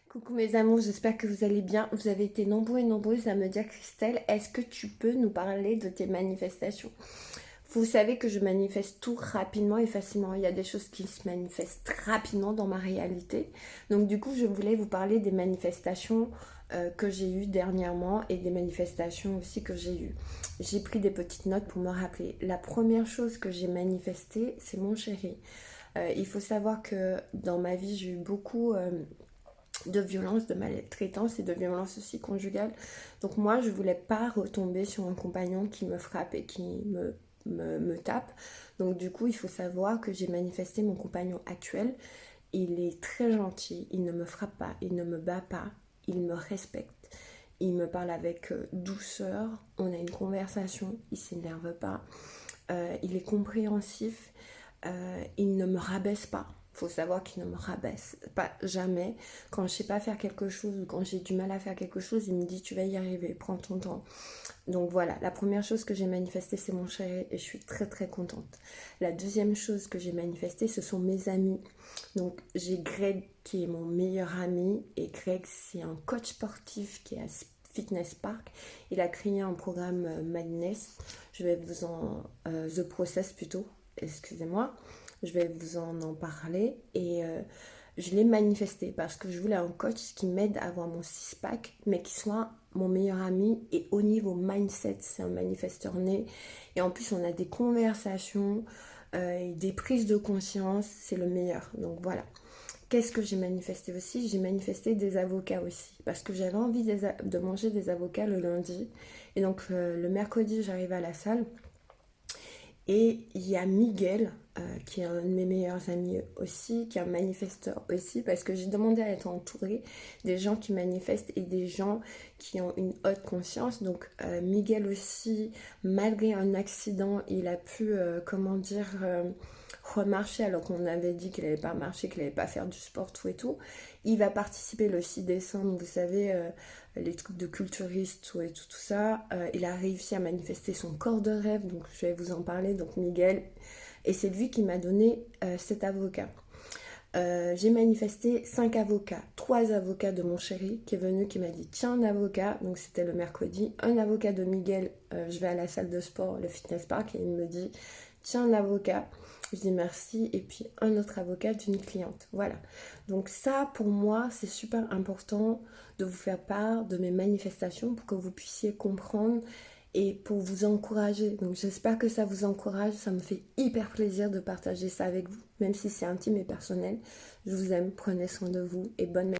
Coucou mes amours, j'espère que vous allez bien. Vous avez été nombreux et nombreuses à me dire Christelle, est-ce que tu peux nous parler de tes manifestations? Vous savez que je manifeste tout rapidement et facilement. Il y a des choses qui se manifestent rapidement dans ma réalité. Donc du coup, je voulais vous parler des manifestations que j'ai eues dernièrement et des manifestations aussi que j'ai eues. J'ai pris des petites notes pour me rappeler. La première chose que j'ai manifestée, c'est mon chéri. Il faut savoir que dans ma vie, j'ai eu beaucoup de violence, de maltraitance et de violence aussi conjugale. Donc moi, je voulais pas retomber sur un compagnon qui me frappe et qui me tape. Donc du coup, il faut savoir que j'ai manifesté mon compagnon actuel. Il est très gentil, il ne me frappe pas, il ne me bat pas, il me respecte. Il me parle avec douceur, on a une conversation, il s'énerve pas, il est compréhensif, il ne me rabaisse pas. Il faut savoir qu'il ne me rabaisse pas jamais. Quand je sais pas faire quelque chose ou quand j'ai du mal à faire quelque chose, il me dit tu vas y arriver, prends ton temps. Donc voilà, la première chose que j'ai manifestée, c'est mon chéri et je suis très très contente. La deuxième chose que j'ai manifestée, ce sont mes amis. Donc j'ai Greg qui est mon meilleur ami et Greg c'est un coach sportif qui est à Fitness Park. Il a créé un programme Madness. Je vais vous en... The Process plutôt, excusez-moi. Je vais vous en parler et je l'ai manifesté parce que je voulais un coach qui m'aide à avoir mon six-pack mais qui soit mon meilleur ami et au niveau mindset, c'est un manifesteur né et en plus on a des conversations et des prises de conscience, c'est le meilleur. Donc voilà. Qu'est-ce que j'ai manifesté aussi? J'ai manifesté des avocats aussi parce que j'avais envie de manger des avocats le lundi et donc le mercredi j'arrive à la salle. Et il y a Miguel, qui est un de mes meilleurs amis aussi, qui est un manifesteur aussi, parce que j'ai demandé à être entourée des gens qui manifestent et des gens qui ont une haute conscience. Donc Miguel aussi, malgré un accident, il a pu, comment dire, remarcher alors qu'on avait dit qu'il n'allait pas marcher, qu'il n'allait pas faire du sport, tout et tout. Il va participer le 6 décembre, vous savez, les trucs de culturiste, tout et tout, tout ça. Il a réussi à manifester son corps de rêve, donc je vais vous en parler. Donc Miguel, et c'est lui qui m'a donné cet avocat. J'ai manifesté 5 avocats, 3 avocats de mon chéri qui est venu, qui m'a dit tiens un avocat, donc c'était le mercredi, un avocat de Miguel, je vais à la salle de sport, le fitness park, et il me dit tiens un avocat, je dis merci, et puis un autre avocat d'une cliente, voilà. Donc ça pour moi c'est super important de vous faire part de mes manifestations pour que vous puissiez comprendre et pour vous encourager. Donc j'espère que ça vous encourage, ça me fait hyper plaisir de partager ça avec vous, même si c'est intime et personnel. Je vous aime, prenez soin de vous et bonne